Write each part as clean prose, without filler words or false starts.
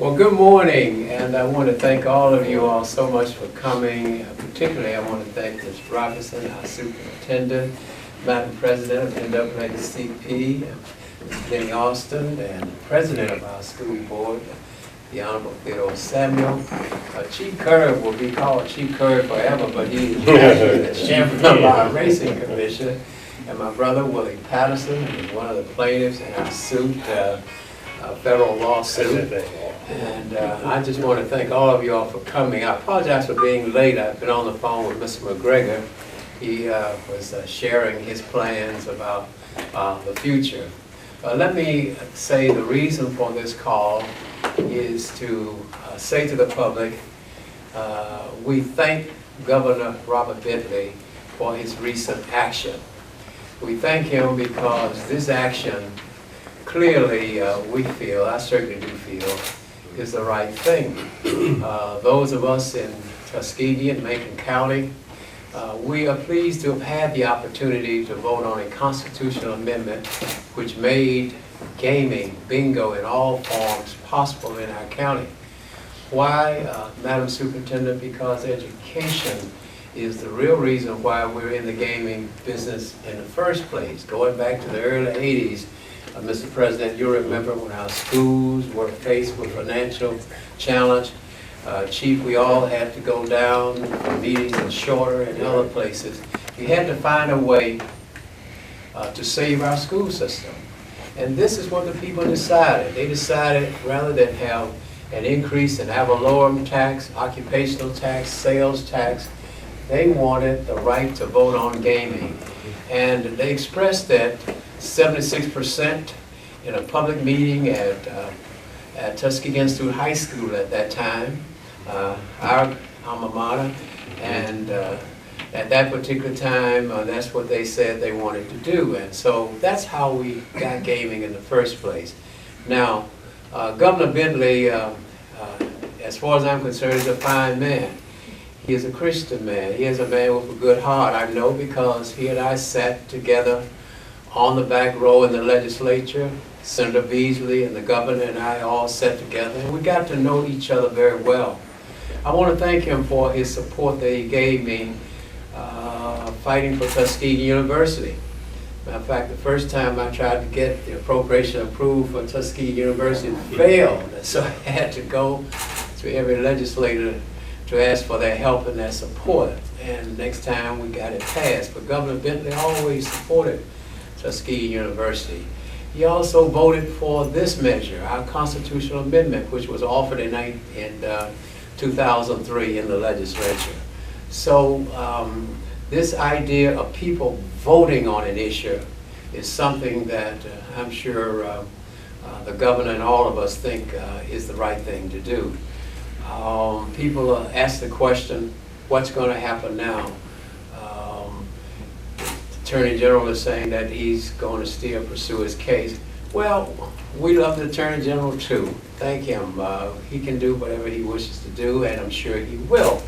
Well, good morning, and I want to thank all of you all so much for coming. Particularly, I want to thank Ms. Robinson, our superintendent, Madam President of NAACP, Ms. Jenny Austin, and the president of our school board, the Honorable Theodore Samuel. Chief Curve will be called Chief Curve forever, but he is the chairman of our racing commission. And my brother, Willie Patterson, who is one of the plaintiffs in our suit, federal lawsuit. And I just want to thank all of you all for coming. I apologize for being late. I've been on the phone with Mr. McGregor. He was sharing his plans about the future. Let me say the reason for this call is to say to the public, we thank Governor Robert Bentley for his recent action. We thank him because this action clearly we feel, I certainly do feel, is the right thing. Those of us in Tuskegee and Macon County, we are pleased to have had the opportunity to vote on a constitutional amendment which made gaming, bingo in all forms possible in our county. Why, Madam Superintendent? Because education is the real reason why we're in the gaming business in the first place. Going back to the early 80s, Mr. President, you remember when our schools were faced with financial challenge. Chief, we all had to go down for meetings in Shorter and other places. We had to find a way to save our school system. And this is what the people decided. They decided rather than have an increase in ad valorem tax, occupational tax, sales tax, they wanted the right to vote on gaming. And they expressed that 76% in a public meeting at Tuskegee Institute High School at that time, our alma mater, and at that particular time, that's what they said they wanted to do. And so that's how we got gaming in the first place. Now, Governor Bentley, as far as I'm concerned, is a fine man. He is a Christian man. He is a man with a good heart. I know because he and I sat together on the back row in the legislature. Senator Beasley and the governor and I all sat together, and we got to know each other very well. I want to thank him for his support that he gave me fighting for Tuskegee University. Matter of fact, the first time I tried to get the appropriation approved for Tuskegee University, it failed. And so I had to go to every legislator to ask for their help and their support. And next time we got it passed. But Governor Bentley always supported Tuskegee University. He also voted for this measure, our constitutional amendment, which was offered in 2003 in the legislature. So this idea of people voting on an issue is something that I'm sure the governor and all of us think is the right thing to do. People ask the question, what's going to happen now? The Attorney General is saying that he's going to still pursue his case. Well, we love the Attorney General too. Thank him. He can do whatever he wishes to do, and I'm sure he will.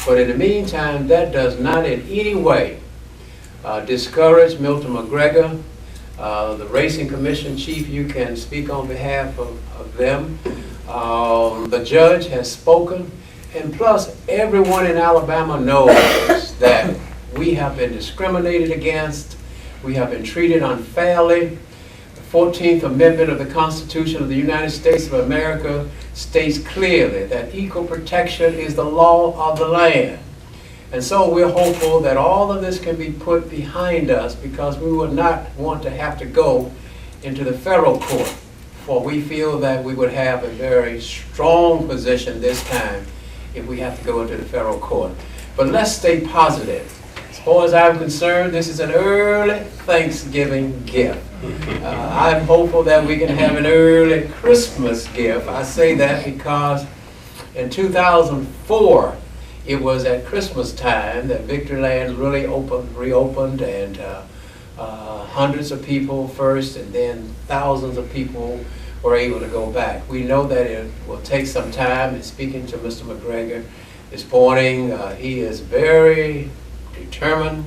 But in the meantime, that does not in any way discourage Milton McGregor, the Racing Commission Chief. You can speak on behalf of them. The judge has spoken, and plus everyone in Alabama knows that we have been discriminated against, we have been treated unfairly. The 14th Amendment of the Constitution of the United States of America states clearly that equal protection is the law of the land. And so we're hopeful that all of this can be put behind us, because we would not want to have to go into the federal court, for we feel that we would have a very strong position this time if we have to go into the federal court. But let's stay positive. As far as I'm concerned, this is an early Thanksgiving gift. I'm hopeful that we can have an early Christmas gift. I say that because in 2004, it was at Christmas time that Victoryland really reopened, and hundreds of people first, and then thousands of people were able to go back. We know that it will take some time. And speaking to Mr. McGregor this morning, he is very determined,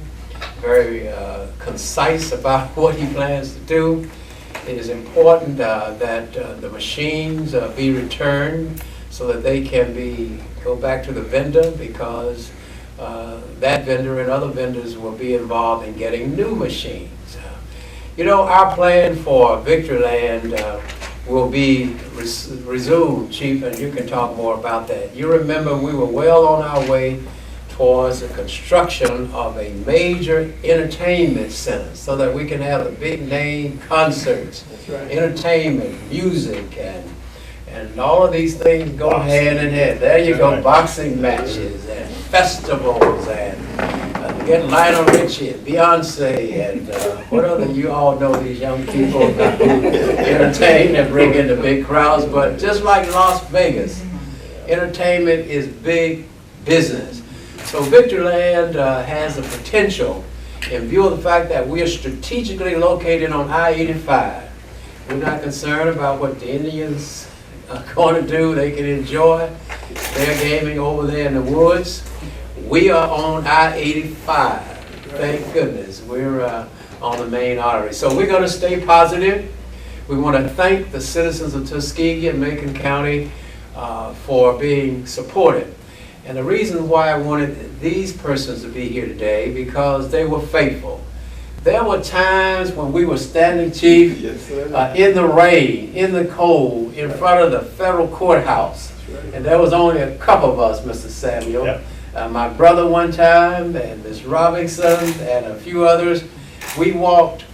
very concise about what he plans to do. It is important that the machines be returned so that they can go back to the vendor, because that vendor and other vendors will be involved in getting new machines. You know, our plan for Victoryland will be resumed, Chief, and you can talk more about that. You remember we were well on our way towards the construction of a major entertainment center so that we can have the big name concerts, entertainment, music, and all of these things go hand in hand. There you go, boxing matches and festivals and get Lionel Richie and Beyonce and what other, you all know these young people who entertain and bring in the big crowds. But just like Las Vegas, entertainment is big business. So Victoryland has the potential, in view of the fact that we are strategically located on I-85. We're not concerned about what the Indians are going to do. They can enjoy their gaming over there in the woods. We are on I-85. Thank goodness. We're on the main artery. So we're going to stay positive. We want to thank the citizens of Tuskegee and Macon County for being supportive. And the reason why I wanted these persons to be here today, because they were faithful. There were times when we were standing, Chief, in the rain, in the cold, in front of the federal courthouse. And there was only a couple of us, Mr. Samuel. Yep. My brother one time, and Ms. Robinson, and a few others. We walked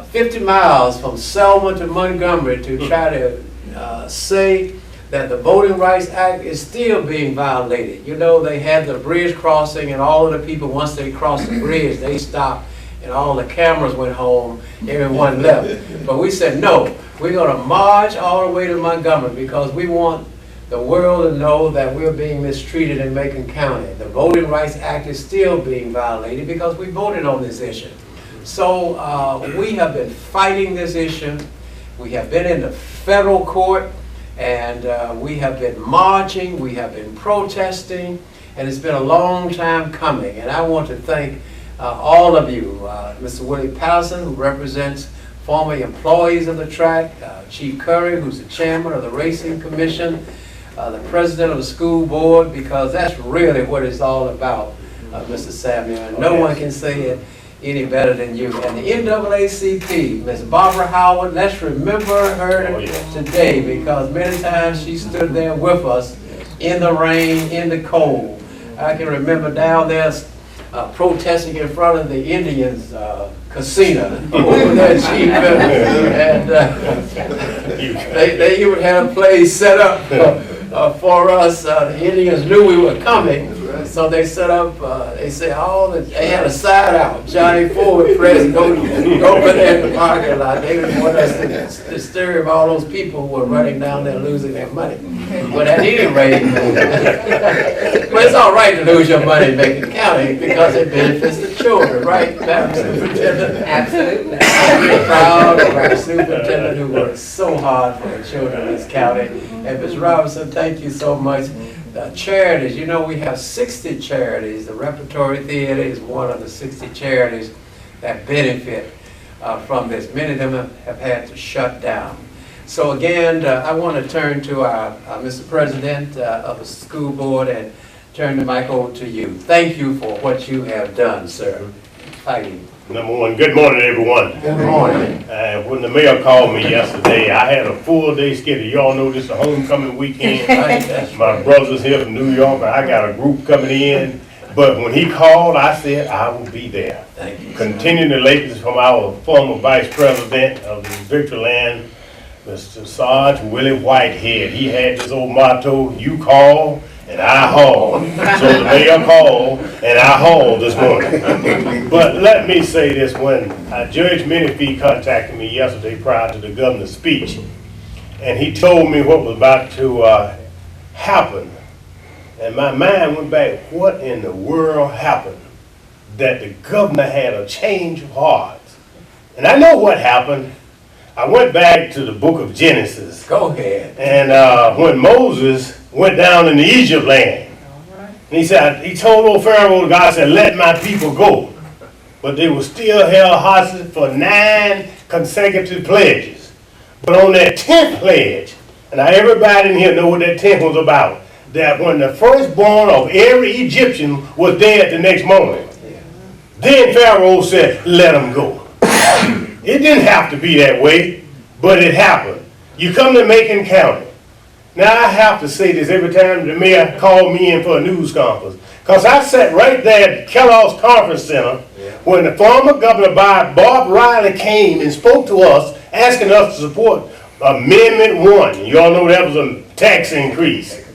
50 miles from Selma to Montgomery to try to say that the Voting Rights Act is still being violated. You know, they had the bridge crossing, and all of the people, once they crossed the bridge, they stopped, and all the cameras went home, everyone left. But we said, no, we're going to march all the way to Montgomery, because we want the world to know that we're being mistreated in Macon County. The Voting Rights Act is still being violated because we voted on this issue. So we have been fighting this issue. We have been in the federal court, and we have been marching, we have been protesting, and it's been a long time coming. And I want to thank all of you, Mr. Willie Patterson, who represents former employees of the track, Chief Curry, who's the chairman of the Racing Commission, the president of the school board, because that's really what it's all about, Mr. Samuel, and no one can say it any better than you. And the NAACP, Ms. Barbara Howard, let's remember her today, because many times she stood there with us in the rain, in the cold. I can remember down there protesting in front of the Indians casino over there, Chief, and they even had a place set up for us. The Indians knew we were coming, so they set up, they said they had a side out. Johnny Ford press go over there in the parking lot. They didn't want us to disturb all those people who were running down there losing their money. But at any rate, but it's all right to lose your money in Macon County because it benefits the children, right, Madam Superintendent? Absolutely. I'm very proud of our superintendent who works so hard for the children in this county. And Ms. Robinson, thank you so much. Charities, you know, we have 60 charities. The Repertory Theater is one of the 60 charities that benefit from this. Many of them have had to shut down. So again, I want to turn to our Mr. President of the school board and turn the mic over to you. Thank you for what you have done, sir. Fighting. Number one, good morning, everyone. Good morning. When the mayor called me yesterday, I had a full day schedule. Y'all know this is a homecoming weekend. My brother's here from New York, and I got a group coming in. But when he called, I said I will be there. Thank you. Continuing the latest from our former vice president of the Victoryland, Mr. Sarge Willie Whitehead. He had this old motto, you call and I haul. So the mayor called and I hauled this morning. But let me say this, when Judge Menifee contacted me yesterday prior to the governor's speech, and he told me what was about to happen, and my mind went back, what in the world happened? That the governor had a change of heart. And I know what happened. I went back to the book of Genesis. Go ahead. And when Moses went down in the Egypt land, and he said, he told old Pharaoh, God said, let my people go. But they were still held hostage for 9 consecutive pledges. But on that 10th pledge, and now everybody in here know what that 10th was about, that when the firstborn of every Egyptian was dead the next morning, then Pharaoh said, let them go. It didn't have to be that way, but it happened. You come to Macon County. Now I have to say this every time the mayor called me in for a news conference, because I sat right there at Kellogg's Conference Center when the former governor Bob Riley came and spoke to us, asking us to support Amendment 1. You all know that was a tax increase.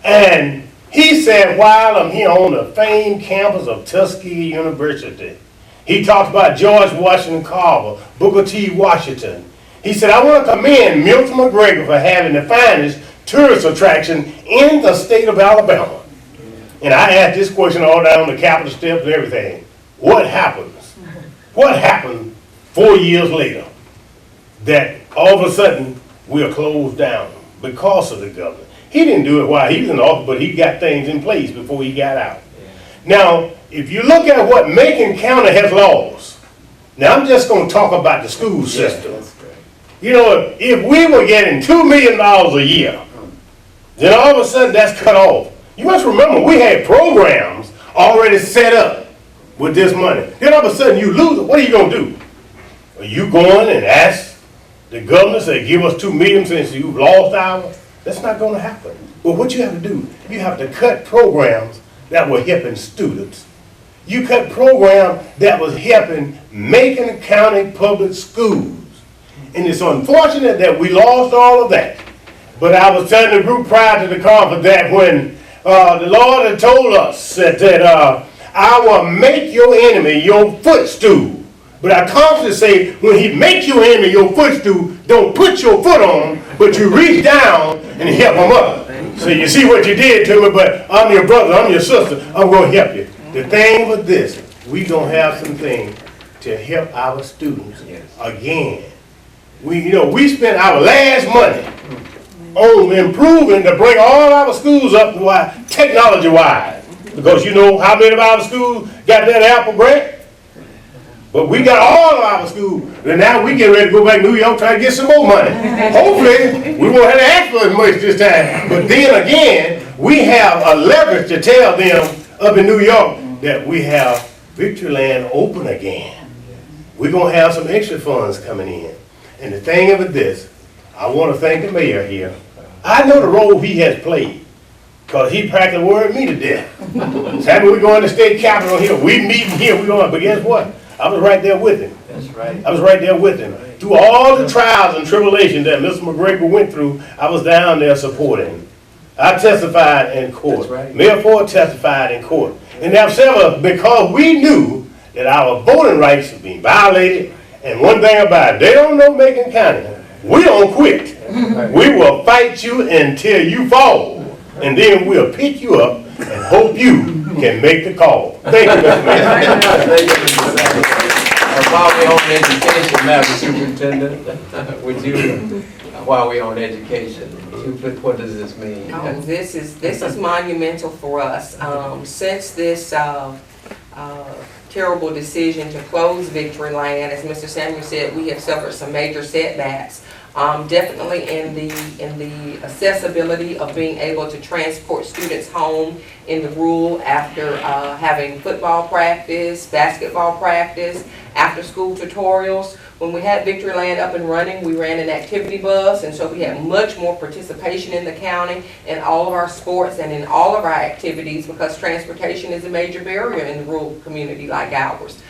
And he said, while I'm here on the famed campus of Tuskegee University, he talked about George Washington Carver, Booker T. Washington. He said, I want to commend Milton McGregor for having the finest tourist attraction in the state of Alabama. And I asked this question all down the Capitol steps and everything. What happens? What happened 4 years later that all of a sudden we're closed down because of the governor? He didn't do it while he was in office, but he got things in place before he got out. Now, if you look at what Macon County has lost, now I'm just going to talk about the school system. You know, if we were getting $2 million a year, then all of a sudden that's cut off. You must remember, we had programs already set up with this money. Then all of a sudden you lose it. What are you going to do? Are you going and ask the governor to give us $2 million since you've lost ours? That's not going to happen. But what you have to do, you have to cut programs that were helping students. You cut programs that was helping Macon County public schools. And it's unfortunate that we lost all of that. But I was telling the group prior to the conference that when the Lord had told us that I will make your enemy your footstool. But I constantly say, when he makes your enemy your footstool, don't put your foot on, but you reach down and help him up. So you see what you did to me, but I'm your brother, I'm your sister, I'm going to help you. The thing with this, we going to have some things to help our students again. We spent our last money on improving to bring all our schools up to technology-wise. Because you know how many of our schools got that Apple grant? But we got all of our schools, and now we get ready to go back to New York trying to get some more money. Hopefully, we won't have to ask for as much this time. But then again, we have a leverage to tell them up in New York that we have Victoryland open again. We're going to have some extra funds coming in. And the thing of it is, I want to thank the mayor here. I know the role he has played, because he practically worried me to death. So we're going to state capitol here, we meeting here, but guess what? I was right there with him. That's right. I was right there with him. Through all the trials and tribulations that Mr. McGregor went through, I was down there supporting him. I testified in court. That's right. Mayor Ford testified in court. And there were several, because we knew that our voting rights were being violated. And one thing about it, they don't know Macon County. We don't quit. We will fight you until you fall. And then we'll pick you up and hope you can make the call. Thank you, Mr. Mayor. Thank you, Mr. Secretary. While we're on education, Madam Superintendent, would you, while we're on education, what does this mean? Oh, this is monumental for us. Since this terrible decision to close Victoryland, as Mr. Samuel said, we have suffered some major setbacks. Definitely in the accessibility of being able to transport students home in the rural after having football practice, basketball practice, after school tutorials. When we had Victoryland up and running, we ran an activity bus, and so we had much more participation in the county in all of our sports and in all of our activities, because transportation is a major barrier in the rural community like ours.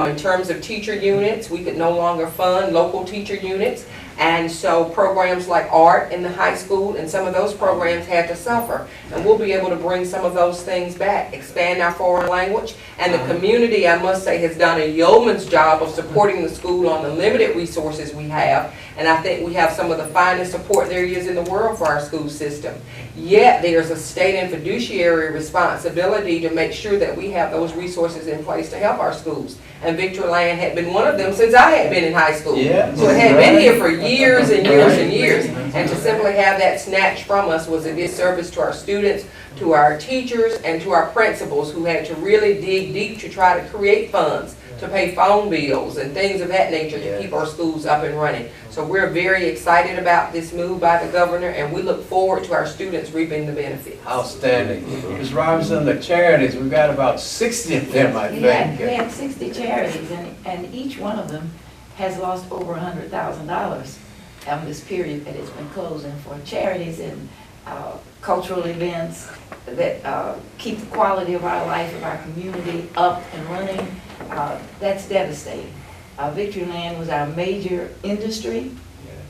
In terms of teacher units, we could no longer fund local teacher units. And so programs like art in the high school and some of those programs had to suffer. And we'll be able to bring some of those things back, expand our foreign language. And the community, I must say, has done a yeoman's job of supporting the school on the limited resources we have. And I think we have some of the finest support there is in the world for our school system. Yet there's a state and fiduciary responsibility to make sure that we have those resources in place to help our schools. And Victoryland had been one of them since I had been in high school. Yeah, so it had been here for years and years and years. And to simply have that snatched from us was a disservice to our students, to our teachers, and to our principals, who had to really dig deep to try to create funds to pay phone bills and things of that nature to Yeah. keep our schools up and running. So we're very excited about this move by the governor, and we look forward to our students reaping the benefits. Outstanding. Ms. Robinson, the charities, we've got about 60 of them, I We think. had 60 charities, and each one of them has lost over $100,000 on this period that it's been closed. And for charities and cultural events that keep the quality of our life, of our community up and running, that's devastating. Victoryland was our major industry.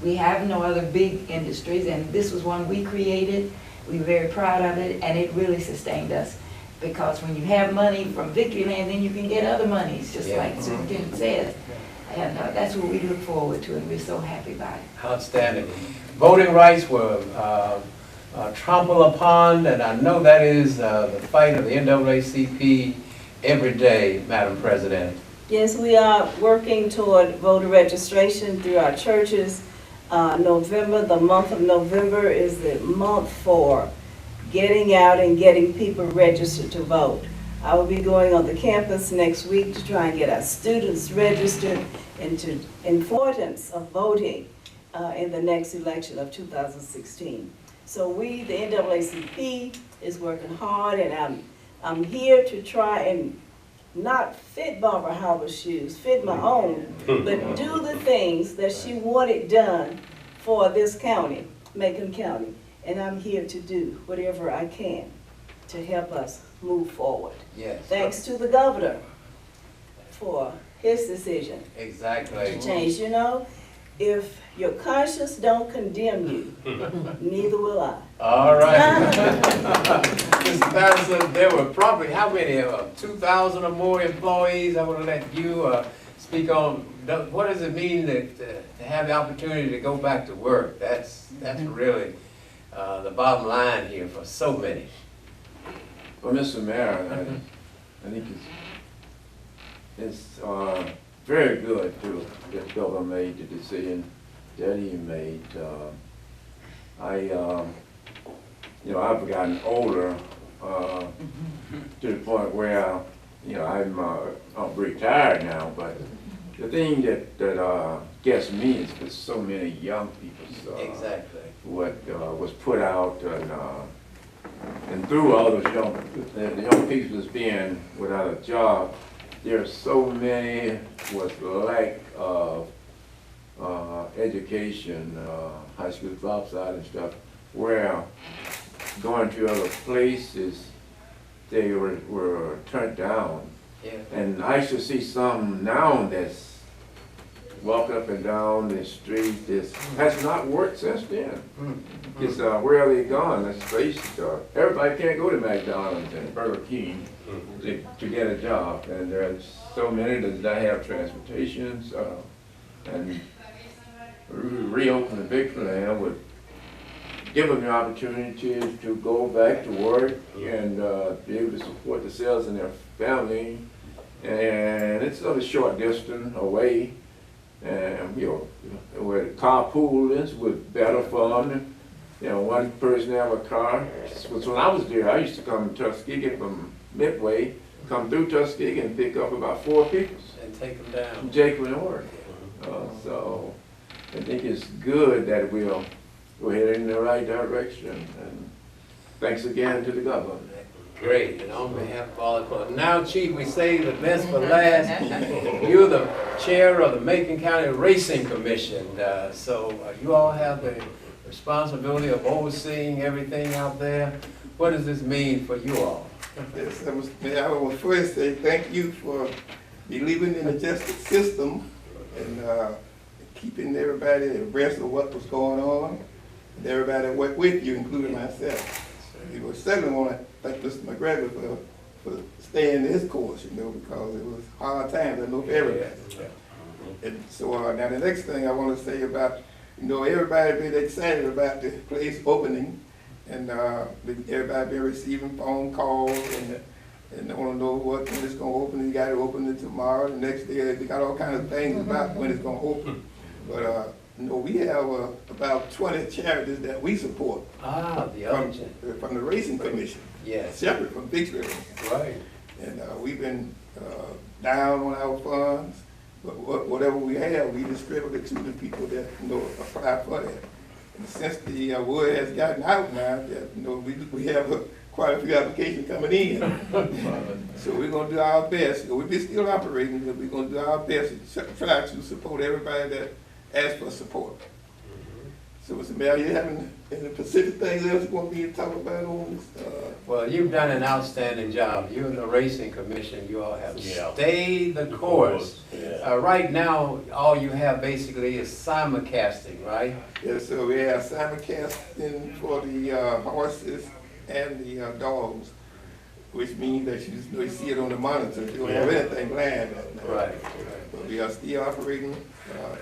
We have no other big industries, and this was one we created. We were very proud of it, and it really sustained us. Because when you have money from Victoryland, then you can get other monies, just like the superintendent says. And that's what we look forward to, and we're so happy about it. Outstanding. Voting rights were trampled upon, and I know that is the fight of the NAACP every day, Madam President. Yes, we are working toward voter registration through our churches. The month of November is the month for getting out and getting people registered to vote. I will be going on the campus next week to try and get our students registered into importance of voting in the next election of 2016. So we, the NAACP, is working hard, and I'm here to try and not fit Barbara Howard's shoes, fit my own, but do the things that she wanted done for this county, Macon County. And I'm here to do whatever I can to help us move forward. Yes. Thanks to the governor for his decision Exactly. to change. You know, if your conscience don't condemn you, neither will I. All right. Mr. Patterson, there were probably, how many, 2,000 or more employees? I want to let you speak on, what does it mean to have the opportunity to go back to work? That's really the bottom line here for so many. Well, Mr. Mayor, I think it's very good to that the governor made the decision that he made. I've gotten older to the point where I'm retired now, but the thing that gets me is that so many young people. Exactly. What was put out and through all those the young people that's being without a job, there are so many with lack of education, high school drops out and stuff, where going to other places, they were turned down. Yeah. And I used to see some now that's walk up and down the street. This has not worked since then. It's where are they gone? Let's face it. Everybody can't go to McDonald's and Burger King to get a job, and there's so many that don't have transportation. And reopening Victoryland would give them the opportunity to go back to work and be able to support themselves and their family. And it's a short distance away. And where the carpool is, was better for them. One person have a car. Because when I was there, I used to come to Tuskegee from Midway, come through Tuskegee and pick up about 4 people. And take them down. From Jacob and work. So I think it's good that we're heading in the right direction. And thanks again to the governor. Great, and on behalf of all the now, Chief, we save the best for last. You're the chair of the Macon County Racing Commission, so you all have the responsibility of overseeing everything out there. What does this mean for you all? Yes, I will first say thank you for believing in the justice system and keeping everybody abreast of what was going on, and everybody that worked with you, including myself. You certainly want to thank Mr. McGregor for staying this course, because it was hard times, I know, for everybody. And so now the next thing I want to say about, everybody been excited about the place opening, and everybody been receiving phone calls, and they want to know when it's going to open. You got to open it tomorrow, the next day. They got all kinds of things about when it's going to open. But we have about 20 charities that we support. The from the Racing Commission. Yes. Separate from Victoryland. Right. And we've been down on our funds. But whatever we have, we distribute it to the people that, apply for that. And since the word has gotten out now, that, we have quite a few applications coming in. So we're gonna do our best. We'll be still operating, but we're gonna do our best to try to support everybody that asks for support. So, Mr. Mayor, you having any specific things else you want me to talk about on this? Well, you've done an outstanding job. You and the Racing Commission, you all have Yeah. stayed the course. Yeah. Right now, all you have basically is simulcasting, right? Yes, so we have simulcasting for the horses and the dogs, which means that you see it on the monitor. You don't have anything live right now. Right. But we are still operating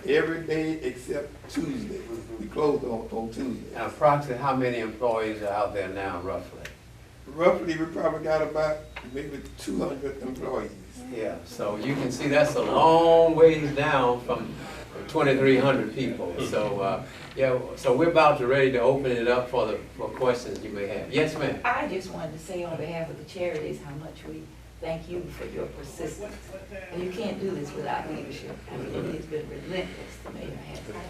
every day except Tuesday. We close on Tuesday. And approximately how many employees are out there now, roughly? Roughly, we probably got about maybe 200 employees. Yeah, so you can see that's a long ways down from 2,300 people. So, yeah, so we're about to ready to open it up for questions you may have. Yes, ma'am? I just wanted to say on behalf of the charities how much we thank you for your persistence. And you can't do this without leadership. I mean, it's been relentless, the mayor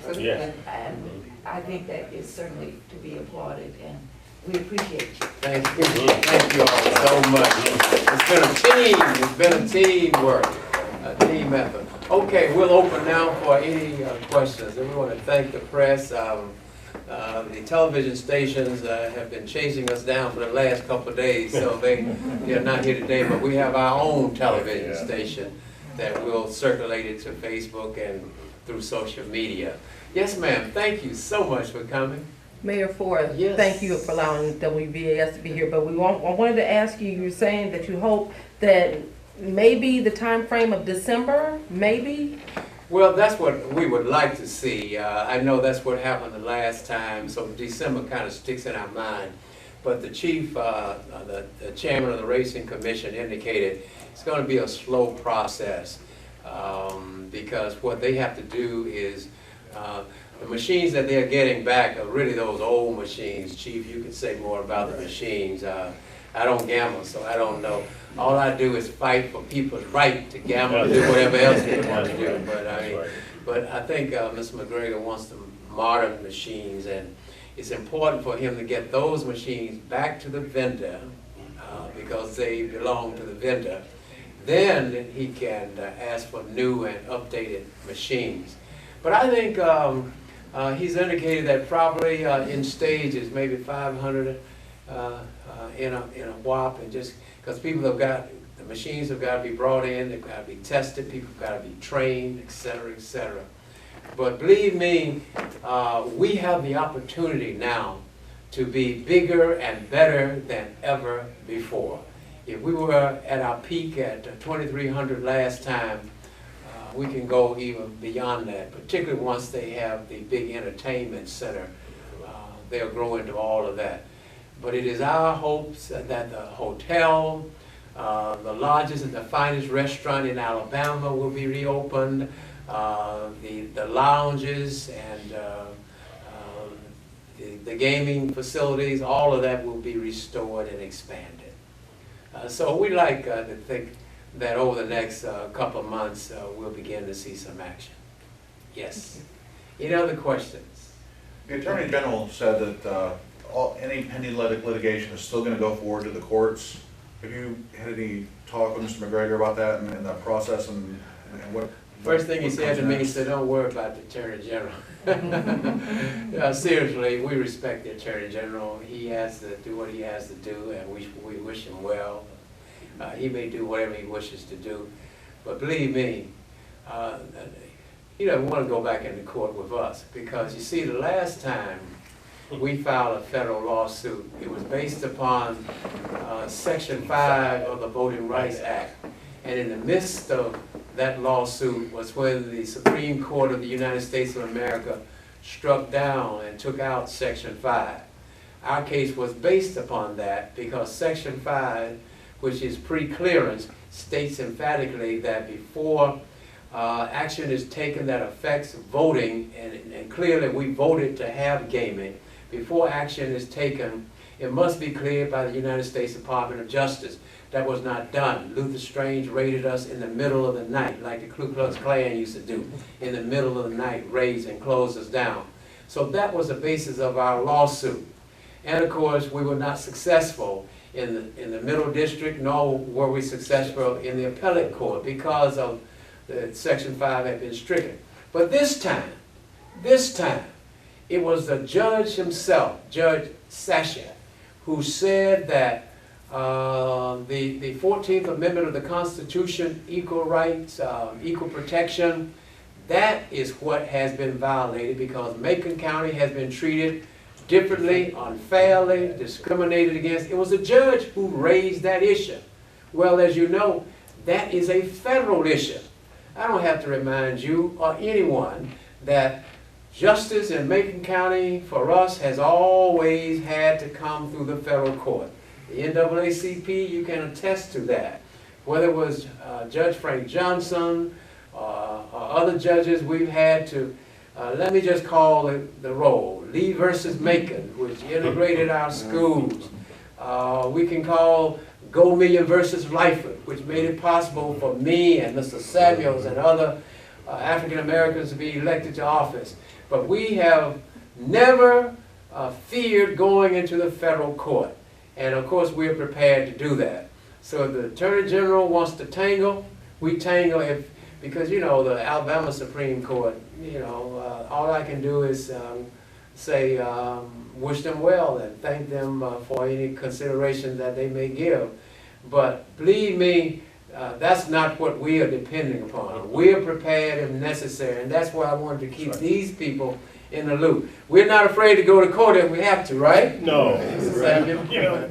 has. Yeah. And I think that is certainly to be applauded, and we appreciate you. Thank you. Thank you all so much. It's been a team. It's been a teamwork, a team effort. Okay, we'll open now for any questions. And we want to thank the press. The television stations have been chasing us down for the last couple of days, so they're not here today. But we have our own television station that will circulate it to Facebook and through social media. Yes, ma'am. Thank you so much for coming. Mayor Ford, Yes. thank you for allowing WVAS to be here, but I wanted to ask you, you were saying that you hope that maybe the time frame of December, maybe? Well, that's what we would like to see. I know that's what happened the last time, so December kind of sticks in our mind. But the chief, the chairman of the Racing Commission indicated it's going to be a slow process because what they have to do is the machines that they're getting back are really those old machines. Chief, you can say more about the machines. I don't gamble, so I don't know. All I do is fight for people's right to gamble and do whatever else they want to do. But I think Mr. McGregor wants the modern machines, and it's important for him to get those machines back to the vendor because they belong to the vendor. Then he can ask for new and updated machines. But I think he's indicated that probably in stages, maybe 500 in a whop, and just because people have got, the machines have got to be brought in, they've got to be tested, people have got to be trained, et cetera, et cetera. But believe me, we have the opportunity now to be bigger and better than ever before. If we were at our peak at 2,300 last time, we can go even beyond that, particularly once they have the big entertainment center. They'll grow into all of that. But it is our hopes that the hotel, the largest and the finest restaurant in Alabama will be reopened, the lounges and the gaming facilities, all of that will be restored and expanded. So we like to think that over the next couple of months we'll begin to see some action. Yes. Any other questions? The Attorney General said that any pending litigation is still going to go forward to the courts. Have you had any talk with Mr. McGregor about that and that process and what? First thing he said to me, he said, "Don't worry about the Attorney General." Seriously, we respect the Attorney General. He has to do what he has to do, and we wish him well. He may do whatever he wishes to do, but believe me, he doesn't want to go back into court with us, because you see, the last time we filed a federal lawsuit, it was based upon Section 5 of the Voting Rights Act. And in the midst of that lawsuit was when the Supreme Court of the United States of America struck down and took out Section 5. Our case was based upon that because Section 5, which is pre-clearance, states emphatically that before action is taken that affects voting, and clearly we voted to have gaming, before action is taken, It must be cleared by the United States Department of Justice. That was not done. Luther Strange raided us in the middle of the night, like the Ku Klux Klan used to do. In the middle of the night, raids and closed us down. So that was the basis of our lawsuit. And of course, we were not successful in the Middle District, nor were we successful in the appellate court because of the Section 5 had been stricken. But this time, it was the judge himself, Judge Sasha, who said that the 14th Amendment of the Constitution, equal rights, equal protection, that is what has been violated because Macon County has been treated differently, unfairly, discriminated against. It was a judge who raised that issue. Well, as you know, that is a federal issue. I don't have to remind you or anyone that justice in Macon County for us has always had to come through the federal court. The NAACP, you can attest to that. Whether it was Judge Frank Johnson or other judges, we've had to, let me just call it the roll. Lee versus Macon, which integrated our schools. We can call Go Million versus Lyford, which made it possible for me and Mr. Samuels and other African Americans to be elected to office. But we have never feared going into the federal court. And of course, we're prepared to do that. So if the Attorney General wants to tangle, we tangle because, you know, the Alabama Supreme Court, you know, all I can do is say, wish them well and thank them for any consideration that they may give. But believe me, that's not what we are depending upon. We are prepared if necessary, and that's why I wanted to keep these people in the loop. We're not afraid to go to court if we have to, right? No. Samuel? You know,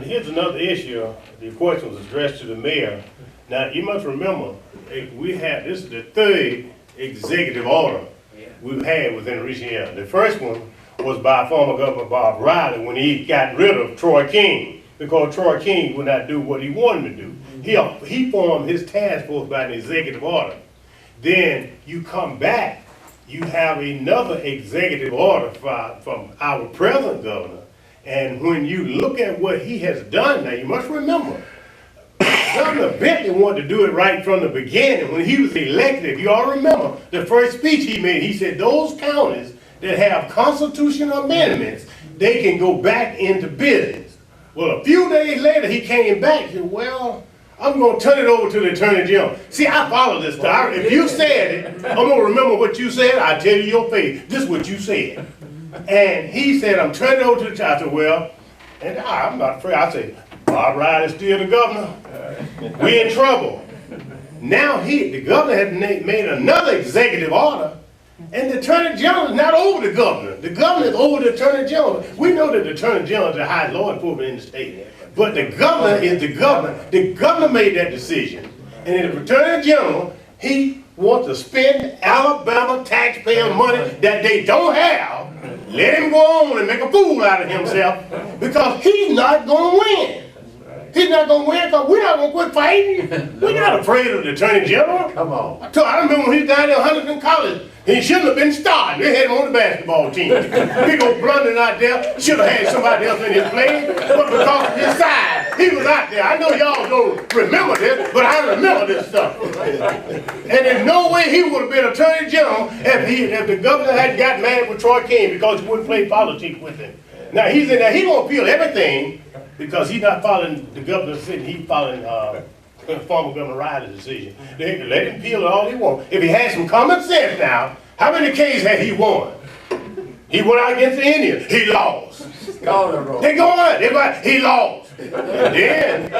here's another issue. The question was addressed to the mayor. Now, you must remember, this is the third executive order we've had within recent years. The first one was by former Governor Bob Riley when he got rid of Troy King because Troy King would not do what he wanted to do. He formed his task force by an executive order. Then you come back, you have another executive order from our present governor. And when you look at what he has done, now you must remember, Governor Bentley wanted to do it right from the beginning. When he was elected, if you all remember, the first speech he made, he said those counties that have constitutional amendments, they can go back into business. Well, a few days later, he came back and said, well, I'm going to turn it over to the Attorney General. See, I follow this stuff. If you said it, I'm going to remember what you said. I tell you your face. This is what you said. And he said, I'm turning it over to the child. I said, well, and I'm not afraid. I said, Bob Riley's still the governor. We in trouble. Now the governor had made another executive order, and the Attorney General is not over the governor. The governor is over the Attorney General. We know that the Attorney General is the highest law enforcement in the state. But the governor is the governor. The governor made that decision. And the Attorney General, he wants to spend Alabama taxpayer money that they don't have. Let him go on and make a fool out of himself because he's not going to win. He's not going to win because we're not going to quit fighting. We're not afraid of the Attorney General. Come on. I remember when he was down there in Huntington College. He shouldn't have been starting. They had him on the basketball team. Big old blundering out there. Should have had somebody else in his place. But because of his size, he was out there. I know y'all don't remember this, but I remember this stuff. And there's no way he would have been Attorney General if the governor hadn't got mad with Troy King because he wouldn't play politics with him. Now he's in there. He won't appeal everything because he's not following the governor's decision. He's following former Governor Riley's decision. They can let him appeal it all he wants. If he had some common sense now, how many cases had he won? He went out against the Indians. He lost. They go on. He lost. And then,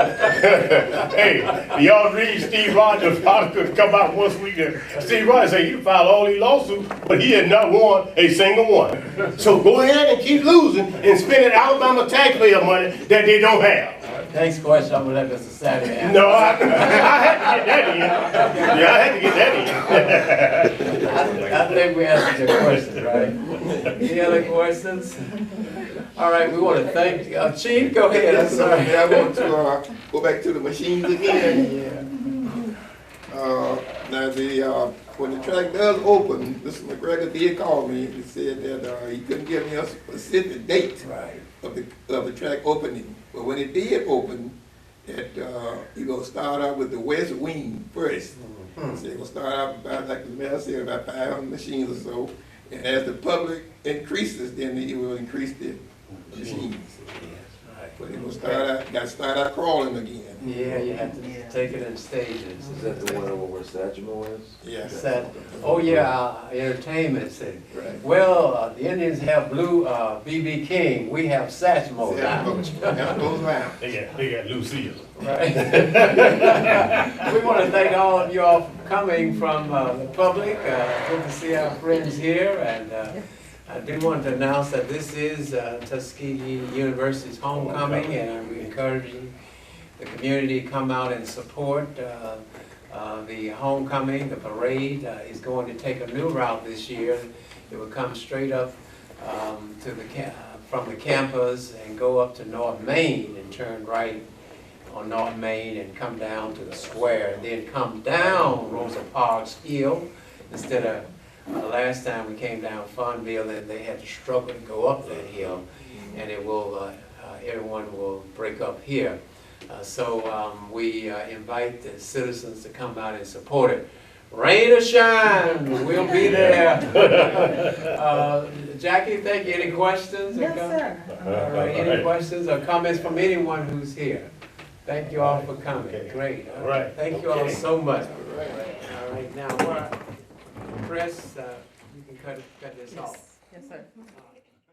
hey, y'all read Steve Rogers' article come out once a week. Steve Rogers said he filed all these lawsuits, but he had not won a single one. So go ahead and keep losing and spending Alabama taxpayer money that they don't have. Next question, I'm going to let Mr. Samuel answer. No, I had to get that in. Yeah, I had to get that in. I think we answered your question, right? Any other questions? All right, we want to thank Chief. Go ahead. I'm sorry. I want to go back to the machines again. Now when the track does open, Mr. McGregor did call me, and he said that, he couldn't give me a specific date Right. of the track opening. But when it did open, that, he gonna start out with the west wing first. So he gonna start out about, like the mayor said, about 500 machines or so. And as the public increases, then he will increase the machines. But he will got to start out crawling again. Yeah, you have to take it in stages. Is that the one over where Satchmo is? Yeah. Oh, yeah, entertainment city. Right. Well, the Indians have blue, BB King, we have Satchmo now. That goes around. They got Lucille. Right. We want to thank all of you all for coming from the public. Good to see our friends here, and I do want to announce that this is Tuskegee University's homecoming, and we encourage the community to come out and support the homecoming. The parade is going to take a new route this year. It will come straight up to from the campus and go up to North Main and turn right on North Main and come down to the square, and then come down Rosa Parks Hill instead of last time we came down Funville, and they had to struggle to go up that hill, and it will everyone will break up here. So we invite the citizens to come out and support it. Rain or shine, we'll be there. Jackie, thank you. Any questions? Yes, sir. All right. Any questions or comments from anyone who's here? Thank you all for coming. Great. All right. Thank you all so much. All right. All right. Now, Chris, you can cut this off. Yes, sir.